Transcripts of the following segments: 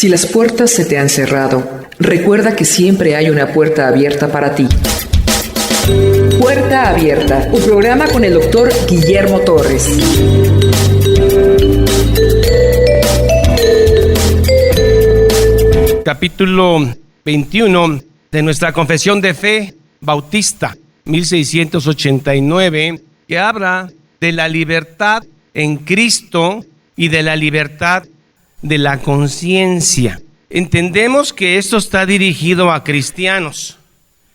Si las puertas se te han cerrado, recuerda que siempre hay una puerta abierta para ti. Puerta Abierta, un programa con el doctor Guillermo Torres. Capítulo 21 de nuestra Confesión de Fe Bautista, 1689, que habla de la libertad en Cristo y de la libertad de la conciencia. Entendemos que esto está dirigido a cristianos,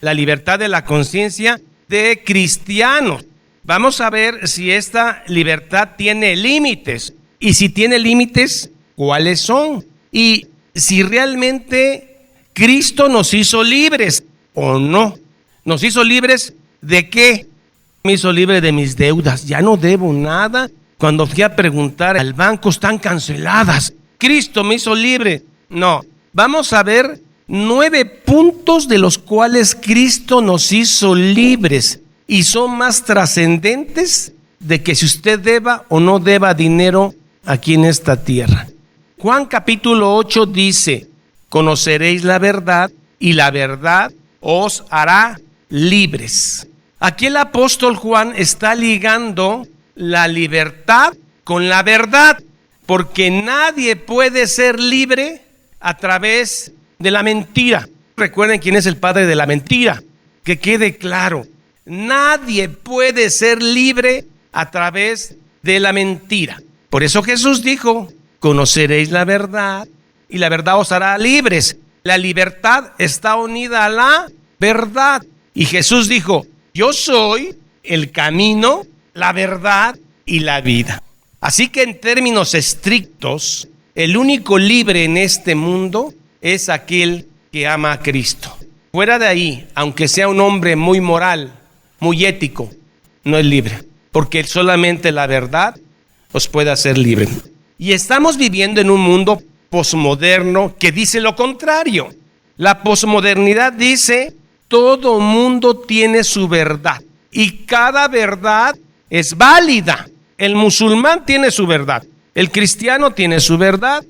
la libertad de la conciencia de cristianos. Vamos a ver si esta libertad tiene límites, y si tiene límites, ¿cuáles son? Y si realmente Cristo nos hizo libres o no. ¿Nos hizo libres de qué? Me hizo libre de mis deudas, ya no debo nada. Cuando fui a preguntar al banco, están canceladas. Cristo me hizo libre. No, vamos a ver 9 puntos de los cuales Cristo nos hizo libres, y son más trascendentes de que si usted deba o no deba dinero aquí en esta tierra. Juan capítulo 8 dice: conoceréis la verdad y la verdad os hará libres. Aquí el apóstol Juan está ligando la libertad con la verdad, porque nadie puede ser libre a través de la mentira. Recuerden quién es el padre de la mentira, que quede claro. Nadie puede ser libre a través de la mentira. Por eso Jesús dijo: conoceréis la verdad y la verdad os hará libres. La libertad está unida a la verdad. Y Jesús dijo: yo soy el camino, la verdad y la vida. Así que en términos estrictos, el único libre en este mundo es aquel que ama a Cristo. Fuera de ahí, aunque sea un hombre muy moral, muy ético, no es libre, porque solamente la verdad os puede hacer libre. Y estamos viviendo en un mundo posmoderno que dice lo contrario. La posmodernidad dice: todo mundo tiene su verdad y cada verdad es válida. El musulmán tiene su verdad, el cristiano tiene su verdad,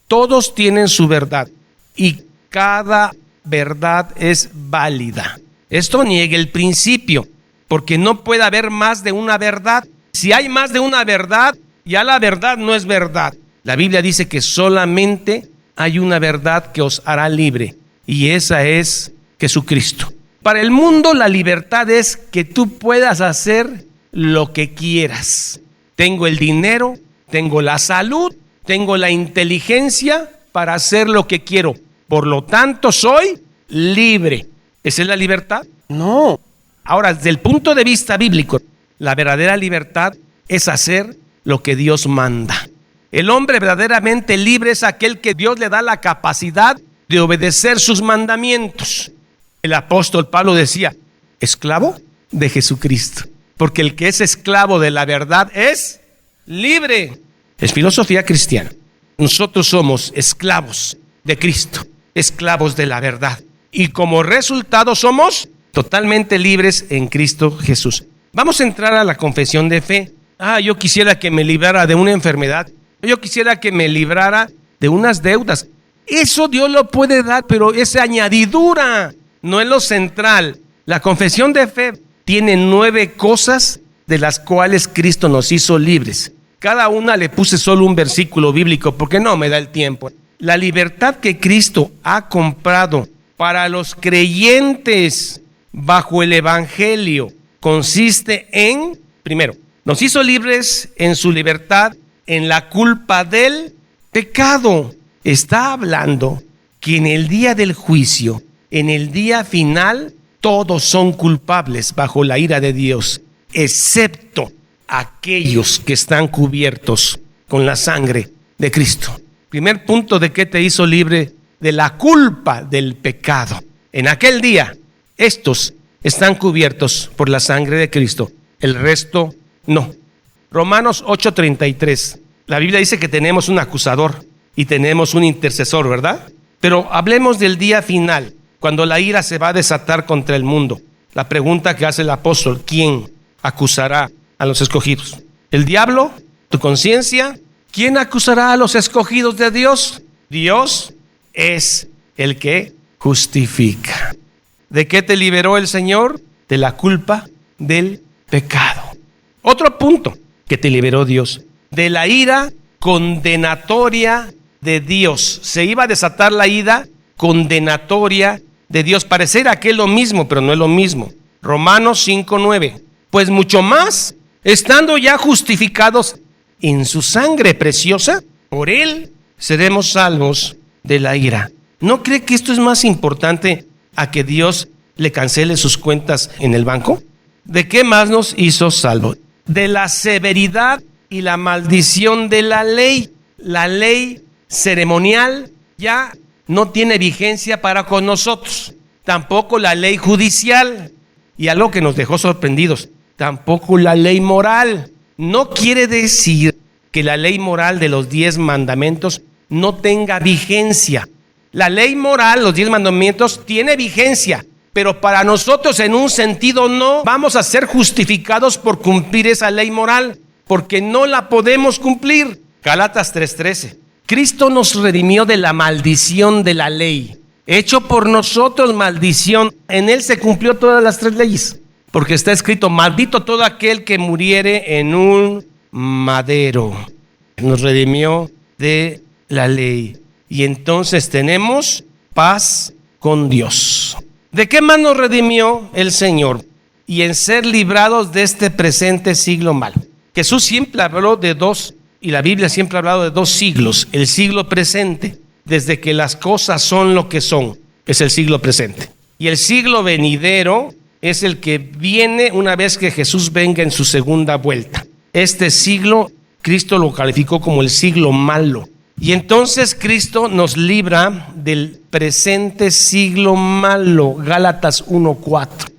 todos tienen su verdad y cada verdad es válida. Esto niega el principio, porque no puede haber más de una verdad. Si hay más de una verdad, ya la verdad no es verdad. La Biblia dice que solamente hay una verdad que os hará libre, y esa es Jesucristo. Para el mundo la libertad es que tú puedas hacer lo que quieras. Tengo el dinero, tengo la salud, tengo la inteligencia para hacer lo que quiero. Por lo tanto, soy libre. ¿Esa es la libertad? No. Ahora, desde el punto de vista bíblico, la verdadera libertad es hacer lo que Dios manda. El hombre verdaderamente libre es aquel que Dios le da la capacidad de obedecer sus mandamientos. El apóstol Pablo decía: esclavo de Jesucristo, porque el que es esclavo de la verdad es libre. Es filosofía cristiana. Nosotros somos esclavos de Cristo, esclavos de la verdad, y como resultado somos totalmente libres en Cristo Jesús. Vamos a entrar a la confesión de fe. Yo quisiera que me librara de una enfermedad. Yo quisiera que me librara de unas deudas. Eso Dios lo puede dar, pero es añadidura, no es lo central. La confesión de fe tiene 9 cosas de las cuales Cristo nos hizo libres. Cada una le puse solo un versículo bíblico porque no me da el tiempo. La libertad que Cristo ha comprado para los creyentes bajo el Evangelio consiste en, primero, nos hizo libres en su libertad en la culpa del pecado. Está hablando que en el día del juicio, en el día final, todos son culpables bajo la ira de Dios, excepto aquellos que están cubiertos con la sangre de Cristo. Primer punto de que te hizo libre de la culpa del pecado. En aquel día, estos están cubiertos por la sangre de Cristo, el resto no. Romanos 8:33. La Biblia dice que tenemos un acusador y tenemos un intercesor, ¿verdad? Pero hablemos del día final, cuando la ira se va a desatar contra el mundo. La pregunta que hace el apóstol: ¿quién acusará a los escogidos? ¿El diablo? ¿Tu conciencia? ¿Quién acusará a los escogidos de Dios? Dios es el que justifica. ¿De qué te liberó el Señor? De la culpa del pecado. Otro punto que te liberó Dios, de la ira condenatoria de Dios. Se iba a desatar la ira condenatoria de Dios. Pareciera que es lo mismo, pero no es lo mismo. Romanos 5:9. Pues mucho más, estando ya justificados en su sangre preciosa, por él seremos salvos de la ira. ¿No cree que esto es más importante a que Dios le cancele sus cuentas en el banco? ¿De qué más nos hizo salvos? De la severidad y la maldición de la ley. La ley ceremonial ya no tiene vigencia para con nosotros. Tampoco la ley judicial. Y algo que nos dejó sorprendidos, tampoco la ley moral. No quiere decir que la ley moral de los 10 mandamientos no tenga vigencia. La ley moral, los 10 mandamientos, tiene vigencia, pero para nosotros en un sentido no vamos a ser justificados por cumplir esa ley moral, porque no la podemos cumplir. Gálatas 3:13. Cristo nos redimió de la maldición de la ley, hecho por nosotros maldición. En él se cumplió todas las 3 leyes, porque está escrito: maldito todo aquel que muriere en un madero. Nos redimió de la ley. Y entonces tenemos paz con Dios. ¿De qué más nos redimió el Señor? Y en ser librados de este presente siglo malo. Jesús siempre habló de 2, y la Biblia siempre ha hablado de 2 siglos. El siglo presente, desde que las cosas son lo que son, es el siglo presente. Y el siglo venidero es el que viene una vez que Jesús venga en su segunda vuelta. Este siglo, Cristo lo calificó como el siglo malo. Y entonces Cristo nos libra del presente siglo malo, Gálatas 1:4,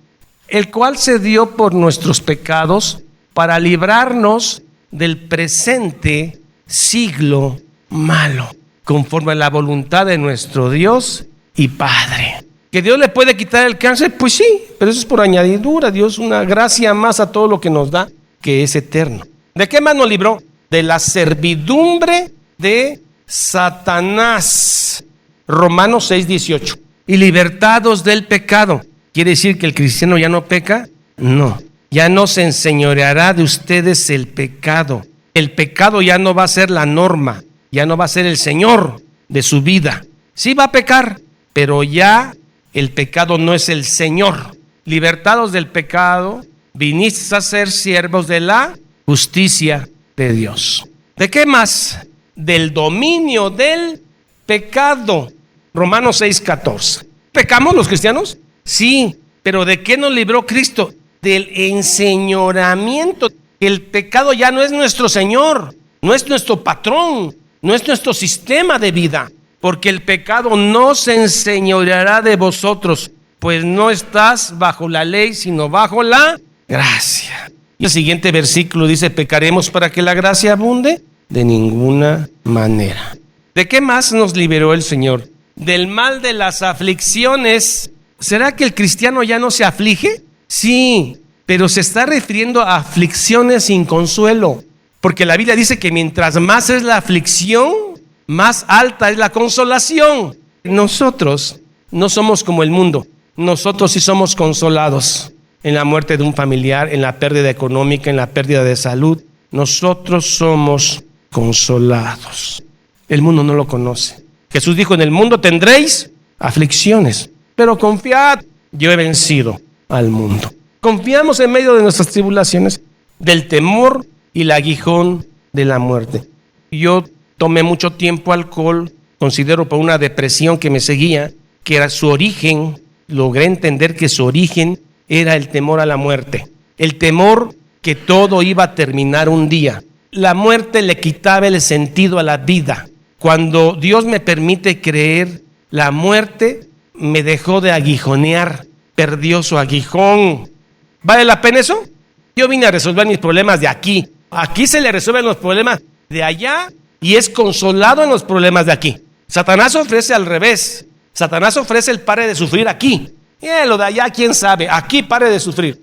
el cual se dio por nuestros pecados para librarnos del presente siglo malo, conforme a la voluntad de nuestro Dios y Padre. ¿Que Dios le puede quitar el cáncer? Pues sí, pero eso es por añadidura. Dios una gracia más a todo lo que nos da, que es eterno. ¿De qué más nos libró? De la servidumbre de Satanás. Romanos 6:18. Y libertados del pecado. ¿Quiere decir que el cristiano ya no peca? No. Ya no se enseñoreará de ustedes el pecado. El pecado ya no va a ser la norma. Ya no va a ser el Señor de su vida. Sí va a pecar, pero ya el pecado no es el Señor. Libertados del pecado, viniste a ser siervos de la justicia de Dios. ¿De qué más? Del dominio del pecado. Romanos 6:14. ¿Pecamos los cristianos? Sí, pero ¿de qué nos libró Cristo? Del enseñoramiento. El pecado ya no es nuestro Señor, no es nuestro patrón, no es nuestro sistema de vida, porque el pecado no se enseñoreará de vosotros, pues no estás bajo la ley, sino bajo la gracia. Y el siguiente versículo dice: ¿pecaremos para que la gracia abunde? De ninguna manera. ¿De qué más nos liberó el Señor? Del mal de las aflicciones. ¿Será que el cristiano ya no se aflige? Sí, pero se está refiriendo a aflicciones sin consuelo, porque la Biblia dice que mientras más es la aflicción, más alta es la consolación. Nosotros no somos como el mundo. Nosotros sí somos consolados en la muerte de un familiar, en la pérdida económica, en la pérdida de salud. Nosotros somos consolados. El mundo no lo conoce. Jesús dijo: en el mundo tendréis aflicciones, pero confiad, yo he vencido al mundo. Confiamos en medio de nuestras tribulaciones, del temor y el aguijón de la muerte. Yo tomé mucho tiempo alcohol, considero por una depresión que me seguía, que era su origen. Logré entender que su origen era el temor a la muerte, el temor que todo iba a terminar un día. La muerte le quitaba el sentido a la vida. Cuando Dios me permite creer, la muerte me dejó de aguijonear, perdió su aguijón. ¿Vale la pena eso? Yo vine a resolver mis problemas de aquí. Aquí se le resuelven los problemas de allá y es consolado en los problemas de aquí. Satanás ofrece al revés. Satanás ofrece el pare de sufrir aquí. Lo de allá, quién sabe. Aquí pare de sufrir.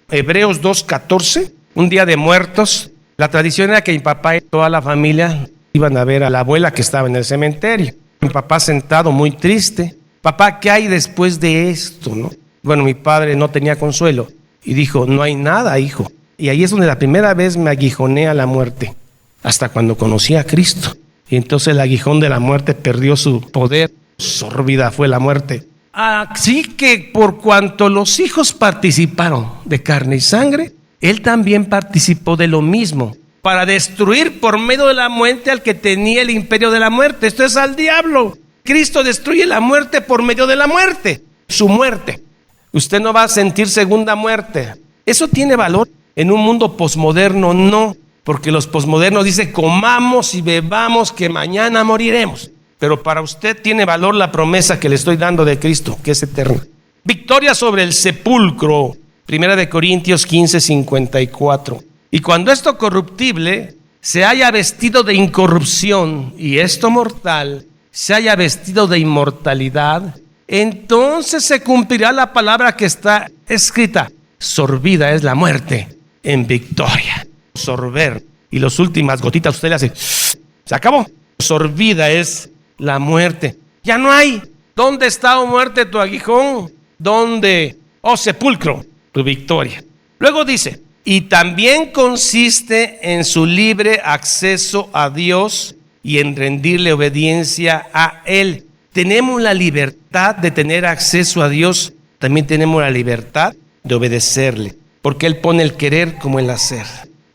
Hebreos 2:14, un día de muertos. La tradición era que mi papá y toda la familia iban a ver a la abuela que estaba en el cementerio. Mi papá sentado muy triste. Papá, ¿qué hay después de esto, no? Bueno, mi padre no tenía consuelo y dijo, no hay nada, hijo. Y ahí es donde la primera vez me aguijonea la muerte, hasta cuando conocí a Cristo. Y entonces el aguijón de la muerte perdió su poder, sorbida fue la muerte. Así que por cuanto los hijos participaron de carne y sangre, Él también participó de lo mismo, para destruir por medio de la muerte al que tenía el imperio de la muerte. Esto es al diablo. Cristo destruye la muerte por medio de la muerte, su muerte. Usted no va a sentir segunda muerte. ¿Eso tiene valor en un mundo posmoderno? No, porque los posmodernos dicen comamos y bebamos que mañana moriremos. Pero para usted tiene valor la promesa que le estoy dando de Cristo, que es eterna. Victoria sobre el sepulcro. 1 Corintios 15:54. Y cuando esto corruptible se haya vestido de incorrupción y esto mortal se haya vestido de inmortalidad, entonces se cumplirá la palabra que está escrita: sorbida es la muerte en victoria. Sorber. Y las últimas gotitas usted le hace, se acabó. Sorbida es la muerte. Ya no hay. ¿Dónde está, oh muerte, tu aguijón? ¿Dónde, oh sepulcro, tu victoria? Luego dice, y también consiste en su libre acceso a Dios y en rendirle obediencia a Él. Tenemos la libertad de tener acceso a Dios, también tenemos la libertad de obedecerle, porque Él pone el querer como el hacer.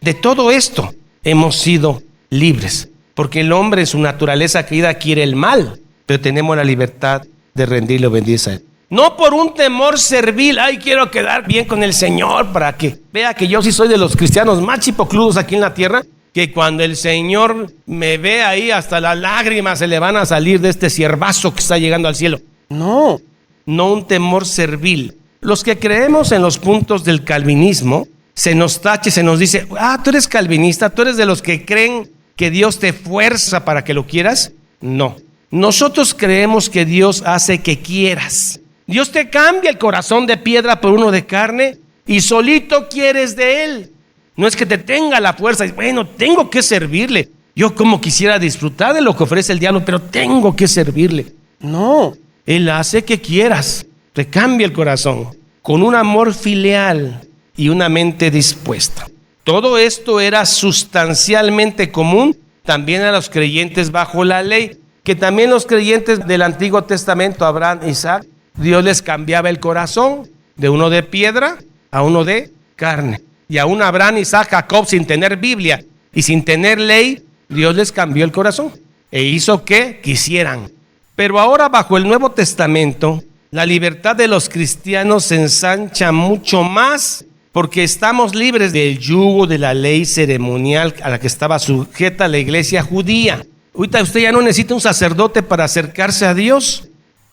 De todo esto hemos sido libres, porque el hombre en su naturaleza caída quiere el mal, pero tenemos la libertad de rendirle obediencia a Él. No por un temor servil, ay, quiero quedar bien con el Señor para que vea que yo sí soy de los cristianos más chipocludos aquí en la tierra, que cuando el Señor me ve ahí hasta las lágrimas se le van a salir de este ciervazo que está llegando al cielo. No un temor servil. Los que creemos en los puntos del calvinismo, se nos tache, se nos dice, tú eres calvinista, tú eres de los que creen que Dios te fuerza para que lo quieras. No, nosotros creemos que Dios hace que quieras. Dios te cambia el corazón de piedra por uno de carne y solito quieres de Él. No es que te tenga la fuerza, bueno, tengo que servirle. Yo como quisiera disfrutar de lo que ofrece el diablo, pero tengo que servirle. No, Él hace que quieras. Te cambia el corazón con un amor filial y una mente dispuesta. Todo esto era sustancialmente común también a los creyentes bajo la ley, que también los creyentes del Antiguo Testamento, Abraham, Isaac, Dios les cambiaba el corazón de uno de piedra a uno de carne. Y aún Abraham, Isaac, Jacob, sin tener Biblia y sin tener ley, Dios les cambió el corazón e hizo que quisieran. Pero ahora bajo el Nuevo Testamento, la libertad de los cristianos se ensancha mucho más, porque estamos libres del yugo de la ley ceremonial a la que estaba sujeta la iglesia judía. Ahorita usted ya no necesita un sacerdote para acercarse a Dios,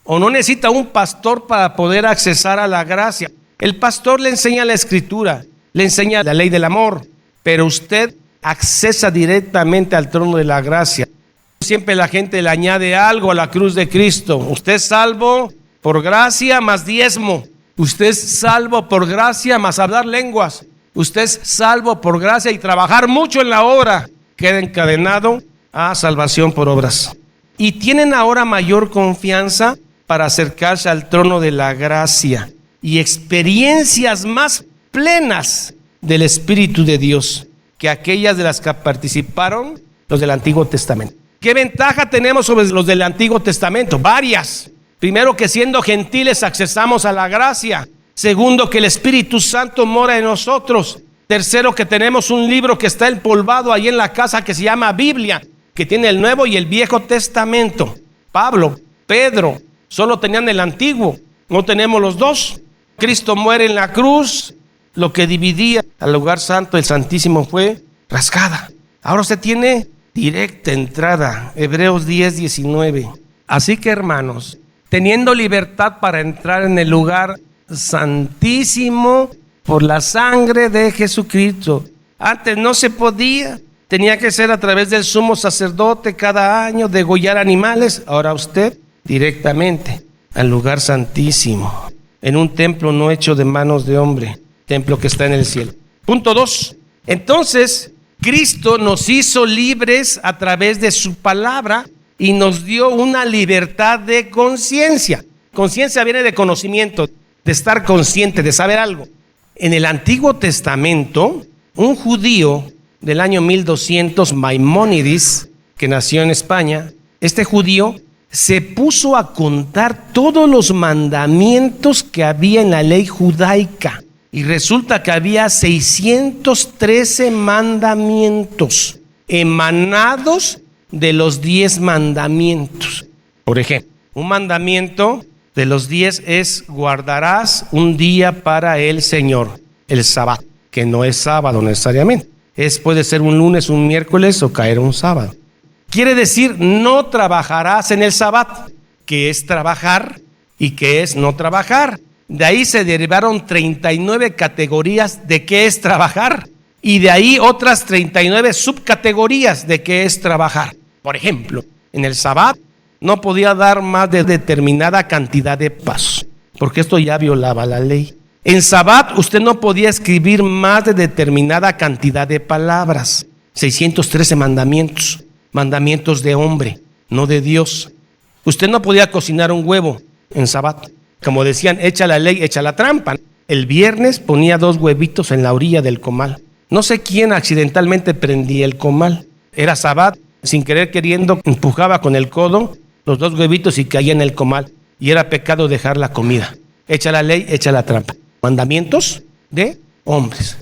o no necesita un pastor para poder accesar a la gracia. El pastor le enseña la escritura, le enseña la ley del amor, pero usted accesa directamente al trono de la gracia. Siempre la gente le añade algo a la cruz de Cristo. Usted es salvo por gracia más diezmo. Usted es salvo por gracia más hablar lenguas. Usted es salvo por gracia y trabajar mucho en la obra. Queda encadenado a salvación por obras. Y tienen ahora mayor confianza para acercarse al trono de la gracia y experiencias más plenas del Espíritu de Dios que aquellas de las que participaron los del Antiguo Testamento. ¿Qué ventaja tenemos sobre los del Antiguo Testamento? Varias. Primero, que siendo gentiles accesamos a la gracia. Segundo, que el Espíritu Santo mora en nosotros. Tercero, que tenemos un libro que está empolvado ahí en la casa que se llama Biblia, que tiene el Nuevo y el Viejo Testamento. Pablo, Pedro, solo tenían el Antiguo, no tenemos los dos. Cristo muere en la cruz, lo que dividía al lugar santo, el Santísimo, fue rasgada. Ahora usted tiene directa entrada, Hebreos 10:19. Así que, hermanos, teniendo libertad para entrar en el lugar santísimo por la sangre de Jesucristo. Antes no se podía, tenía que ser a través del sumo sacerdote cada año, degollar animales. Ahora usted directamente al lugar santísimo, en un templo no hecho de manos de hombre, templo que está en el cielo. Punto 2. Entonces, Cristo nos hizo libres a través de su palabra, y nos dio una libertad de conciencia. Conciencia viene de conocimiento, de estar consciente, de saber algo. En el Antiguo Testamento, un judío del año 1200, Maimónides, que nació en España, este judío se puso a contar todos los mandamientos que había en la ley judaica. Y resulta que había 613 mandamientos emanados de los 10 mandamientos. Por ejemplo, un mandamiento de los 10 es: guardarás un día para el Señor, el sábado, que no es sábado necesariamente. Puede ser un lunes, un miércoles o caer un sábado. Quiere decir, no trabajarás en el sábado, que es trabajar y que es no trabajar. De ahí se derivaron 39 categorías de qué es trabajar, y de ahí otras 39 subcategorías de qué es trabajar. Por ejemplo, en el sábado no podía dar más de determinada cantidad de pasos, porque esto ya violaba la ley. En sábado usted no podía escribir más de determinada cantidad de palabras. 613 mandamientos, mandamientos de hombre, no de Dios. Usted no podía cocinar un huevo en sábado. Como decían, echa la ley, echa la trampa. El viernes ponía 2 huevitos en la orilla del comal. No sé quién accidentalmente prendía el comal. Era sábado, sin querer queriendo, empujaba con el codo los 2 huevitos y caía en el comal. Y era pecado dejar la comida. Echa la ley, echa la trampa. Mandamientos de hombres.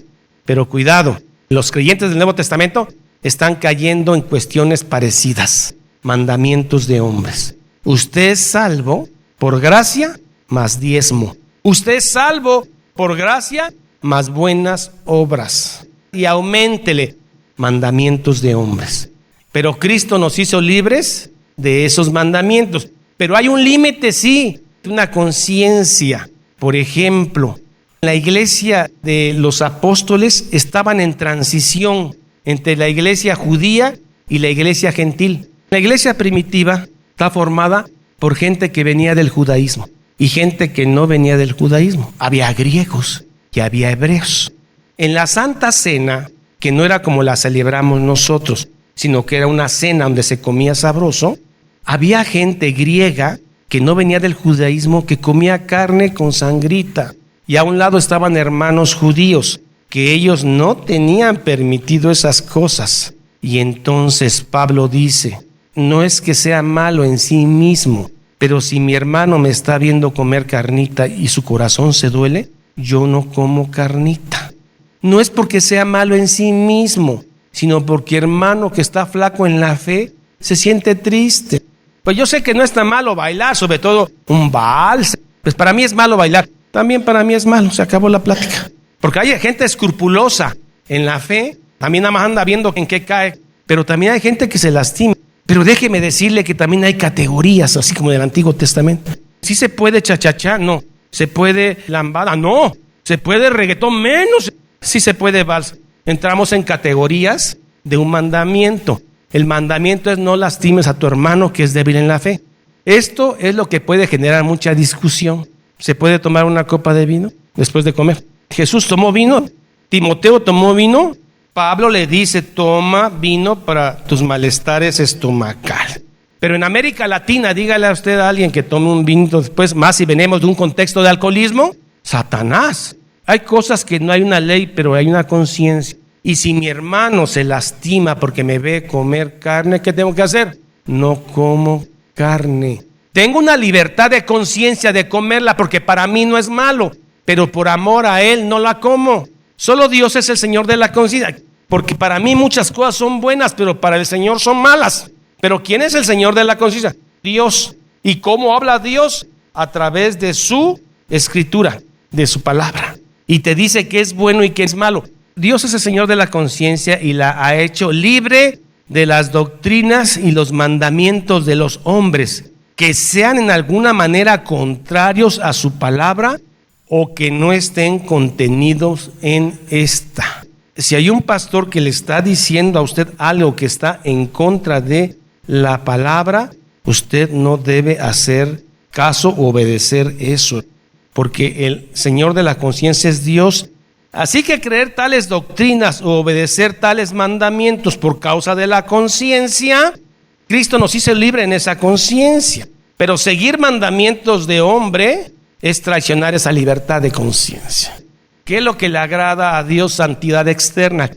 Pero cuidado, los creyentes del Nuevo Testamento están cayendo en cuestiones parecidas. Mandamientos de hombres. Usted es salvo por gracia más diezmo. Usted es salvo por gracia más buenas obras. Y auméntele. Mandamientos de hombres. Pero Cristo nos hizo libres de esos mandamientos. Pero hay un límite, sí, una conciencia. Por ejemplo, la iglesia de los apóstoles estaban en transición entre la iglesia judía y la iglesia gentil. La iglesia primitiva está formada por gente que venía del judaísmo y gente que no venía del judaísmo. Había griegos y había hebreos. En la Santa Cena, que no era como la celebramos nosotros, sino que era una cena donde se comía sabroso, había gente griega que no venía del judaísmo, que comía carne con sangrita. Y a un lado estaban hermanos judíos, que ellos no tenían permitido esas cosas. Y entonces Pablo dice, no es que sea malo en sí mismo, pero si mi hermano me está viendo comer carnita y su corazón se duele, yo no como carnita. No es porque sea malo en sí mismo, sino porque hermano que está flaco en la fe se siente triste. Pues yo sé que no es tan malo bailar, sobre todo un vals. Pues para mí es malo bailar. También para mí es malo, se acabó la plática. Porque hay gente escrupulosa en la fe, también nada más anda viendo en qué cae, pero también hay gente que se lastima. Pero déjeme decirle que también hay categorías, así como del Antiguo Testamento. ¿Sí se puede chachachá? No. ¿Se puede lambada? No. ¿Se puede reggaetón? Menos. Sí se puede vals. Entramos en categorías de un mandamiento. El mandamiento es no lastimes a tu hermano que es débil en la fe. Esto es lo que puede generar mucha discusión. ¿Se puede tomar una copa de vino después de comer? Jesús tomó vino, Timoteo tomó vino, Pablo le dice toma vino para tus malestares estomacales. Pero en América Latina, dígale a usted a alguien que tome un vino después, más si venimos de un contexto de alcoholismo, Satanás. Hay cosas que no hay una ley, pero hay una conciencia. Y si mi hermano se lastima porque me ve comer carne, ¿qué tengo que hacer? No como carne. Tengo una libertad de conciencia de comerla porque para mí no es malo, pero por amor a Él no la como. Solo Dios es el Señor de la conciencia, porque para mí muchas cosas son buenas, pero para el Señor son malas. Pero ¿quién es el Señor de la conciencia? Dios. ¿Y cómo habla Dios? A través de su escritura, de su palabra. Y te dice qué es bueno y qué es malo. Dios es el Señor de la conciencia y la ha hecho libre de las doctrinas y los mandamientos de los hombres que sean en alguna manera contrarios a su palabra o que no estén contenidos en esta. Si hay un pastor que le está diciendo a usted algo que está en contra de la palabra, usted no debe hacer caso o obedecer eso, porque el Señor de la conciencia es Dios. Así que creer tales doctrinas o obedecer tales mandamientos por causa de la conciencia Cristo nos hizo libre en esa conciencia. Pero seguir mandamientos de hombre es traicionar esa libertad de conciencia. ¿Qué es lo que le agrada a Dios? Santidad externa.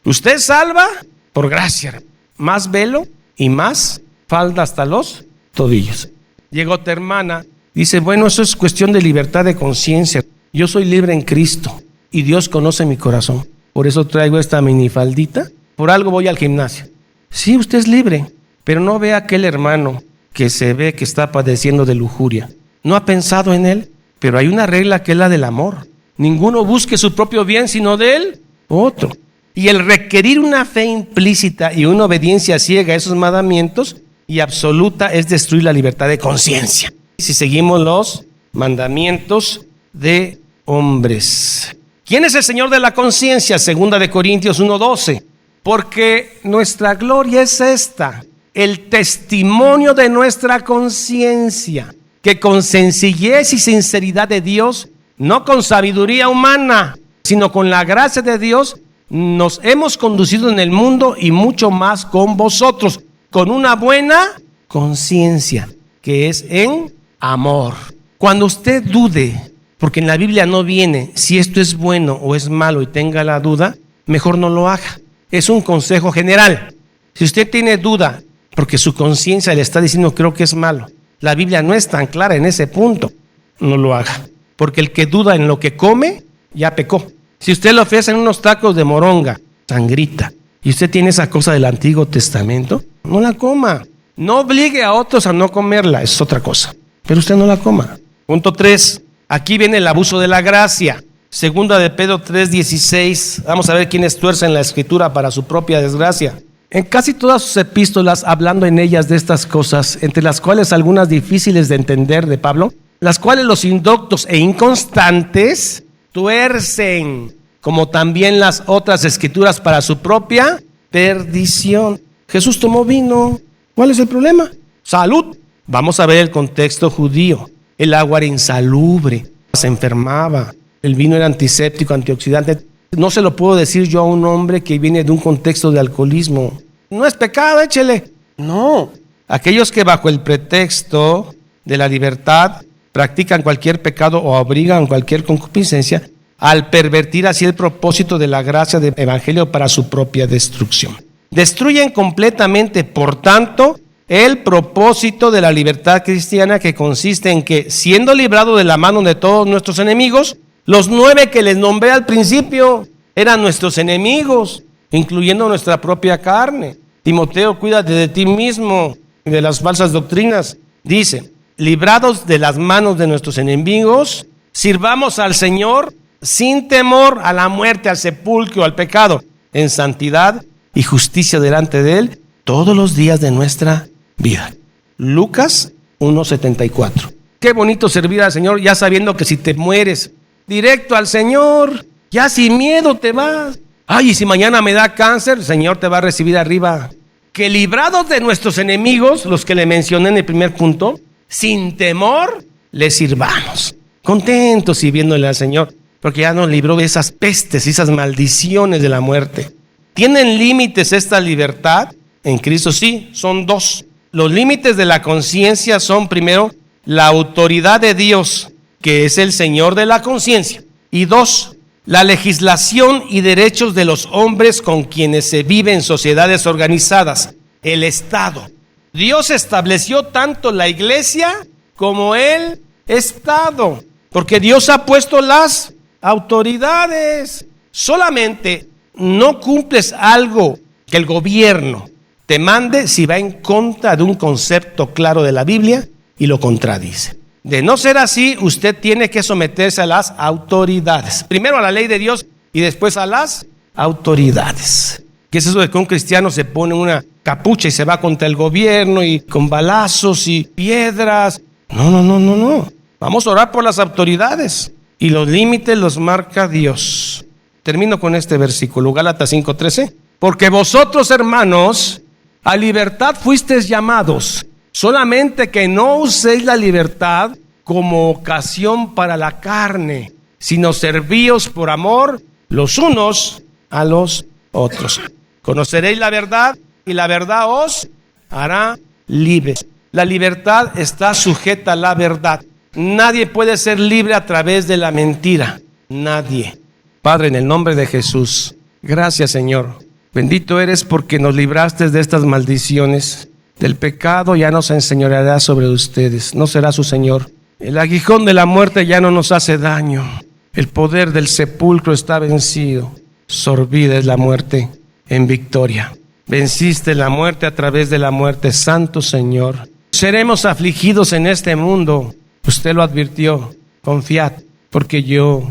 Usted salva por gracia. Más velo y más falda hasta los tobillos. Llegó otra hermana, dice, bueno, eso es cuestión de libertad de conciencia. Yo soy libre en Cristo y Dios conoce mi corazón. Por eso traigo esta minifaldita. Por algo voy al gimnasio. Sí, usted es libre, pero no ve a aquel hermano que se ve que está padeciendo de lujuria. No ha pensado en él, pero hay una regla que es la del amor. Ninguno busque su propio bien, sino de él otro. Y el requerir una fe implícita y una obediencia ciega a esos mandamientos y absoluta es destruir la libertad de conciencia. Si seguimos los mandamientos de hombres. ¿Quién es el Señor de la conciencia? 2 de Corintios 1:12. Porque nuestra gloria es esta, el testimonio de nuestra conciencia, que con sencillez y sinceridad de Dios, no con sabiduría humana, sino con la gracia de Dios, nos hemos conducido en el mundo y mucho más con vosotros, con una buena conciencia, que es en amor. Cuando usted dude, porque en la Biblia no viene si esto es bueno o es malo y tenga la duda, mejor no lo haga. Es un consejo general. Si usted tiene duda, porque su conciencia le está diciendo creo que es malo, la Biblia no es tan clara en ese punto, no lo haga. Porque el que duda en lo que come, ya pecó. Si usted le ofrecen unos tacos de moronga, sangrita, y usted tiene esa cosa del Antiguo Testamento, no la coma. No obligue a otros a no comerla, es otra cosa. Pero usted no la coma. Punto 3. Aquí viene el abuso de la gracia. 2 de Pedro 3:16. Vamos a ver quiénes tuercen la Escritura para su propia desgracia. En casi todas sus epístolas, hablando en ellas de estas cosas, entre las cuales algunas difíciles de entender de Pablo, las cuales los indoctos e inconstantes tuercen, como también las otras escrituras para su propia perdición. Jesús tomó vino. ¿Cuál es el problema? Salud. Vamos a ver el contexto judío. El agua era insalubre, se enfermaba. El vino era antiséptico, antioxidante. No se lo puedo decir yo a un hombre que viene de un contexto de alcoholismo. No es pecado, échele. No. Aquellos que bajo el pretexto de la libertad practican cualquier pecado o abrigan cualquier concupiscencia, al pervertir así el propósito de la gracia del evangelio para su propia destrucción. Destruyen completamente, por tanto, el propósito de la libertad cristiana, que consiste en que, siendo librado de la mano de todos nuestros enemigos, los 9 que les nombré al principio eran nuestros enemigos, incluyendo nuestra propia carne. Timoteo, cuídate de ti mismo y de las falsas doctrinas. Dice, librados de las manos de nuestros enemigos, sirvamos al Señor sin temor a la muerte, al sepulcro, al pecado, en santidad y justicia delante de Él todos los días de nuestra vida. Lucas 1:74. Qué bonito servir al Señor ya sabiendo que si te mueres directo al Señor, ya sin miedo te vas. Ay, y si mañana me da cáncer, el Señor te va a recibir arriba. Que librados de nuestros enemigos, los que le mencioné en el primer punto, sin temor le sirvamos, contentos sirviéndole al Señor, porque ya nos libró de esas pestes y esas maldiciones de la muerte. ¿Tienen límites esta libertad? En Cristo sí, son 2. Los límites de la conciencia son, primero, la autoridad de Dios, que es el Señor de la conciencia, y 2, la legislación y derechos de los hombres con quienes se vive en sociedades organizadas, el Estado. Dios estableció tanto la iglesia como el Estado, porque Dios ha puesto las autoridades. Solamente no cumples algo que el gobierno te mande si va en contra de un concepto claro de la Biblia y lo contradice. De no ser así, usted tiene que someterse a las autoridades. Primero a la ley de Dios y después a las autoridades. ¿Qué es eso de que un cristiano se pone una capucha y se va contra el gobierno y con balazos y piedras? No. Vamos a orar por las autoridades y los límites los marca Dios. Termino con este versículo, Gálatas 5:13. Porque vosotros, hermanos, a libertad fuisteis llamados, solamente que no uséis la libertad como ocasión para la carne, sino servíos por amor los unos a los otros. Conoceréis la verdad y la verdad os hará libres. La libertad está sujeta a la verdad. Nadie puede ser libre a través de la mentira. Nadie. Padre, en el nombre de Jesús, gracias, Señor. Bendito eres porque nos libraste de estas maldiciones. Del pecado ya no se enseñoreará sobre ustedes, no será su Señor. El aguijón de la muerte ya no nos hace daño. El poder del sepulcro está vencido. Sorbida es la muerte en victoria. Venciste la muerte a través de la muerte, Santo Señor. Seremos afligidos en este mundo. Usted lo advirtió. Confiad, porque yo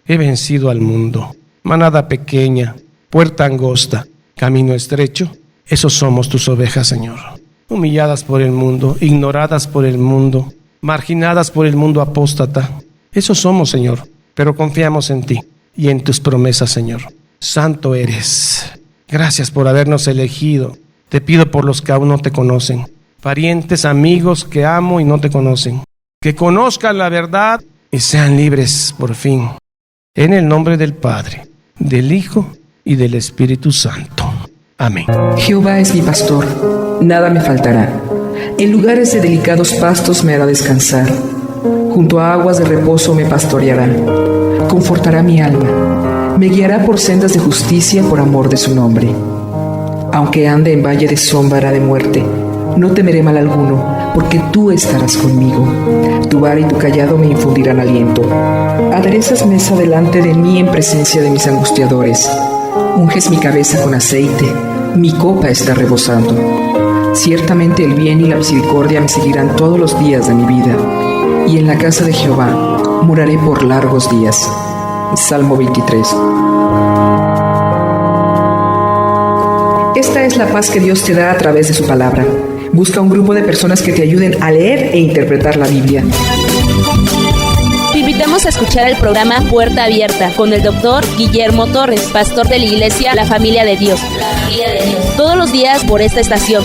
he vencido al mundo. Manada pequeña, puerta angosta, camino estrecho. Esos somos tus ovejas, Señor. Humilladas por el mundo, ignoradas por el mundo, marginadas por el mundo apóstata. Esos somos, Señor, pero confiamos en ti y en tus promesas, Señor. Santo eres. Gracias por habernos elegido. Te pido por los que aún no te conocen, parientes, amigos que amo y no te conocen, que conozcan la verdad y sean libres por fin. En el nombre del Padre, del Hijo y del Espíritu Santo. Amén. Jehová es mi pastor, nada me faltará. En lugares de delicados pastos me hará descansar. Junto a aguas de reposo me pastoreará. Confortará mi alma. Me guiará por sendas de justicia por amor de su nombre. Aunque ande en valle de sombra de muerte, no temeré mal alguno, porque tú estarás conmigo. Tu vara y tu cayado me infundirán aliento. Aderezas mesa delante de mí en presencia de mis angustiadores. Unges mi cabeza con aceite, mi copa está rebosando. Ciertamente el bien y la misericordia me seguirán todos los días de mi vida, y en la casa de Jehová moraré por largos días. Salmo 23. Esta es la paz que Dios te da a través de su palabra. Busca un grupo de personas que te ayuden a leer e interpretar la Biblia. Te invitamos a escuchar el programa Puerta Abierta con el Dr. Guillermo Torres, pastor de la iglesia La Familia de Dios. Todos los días por esta estación.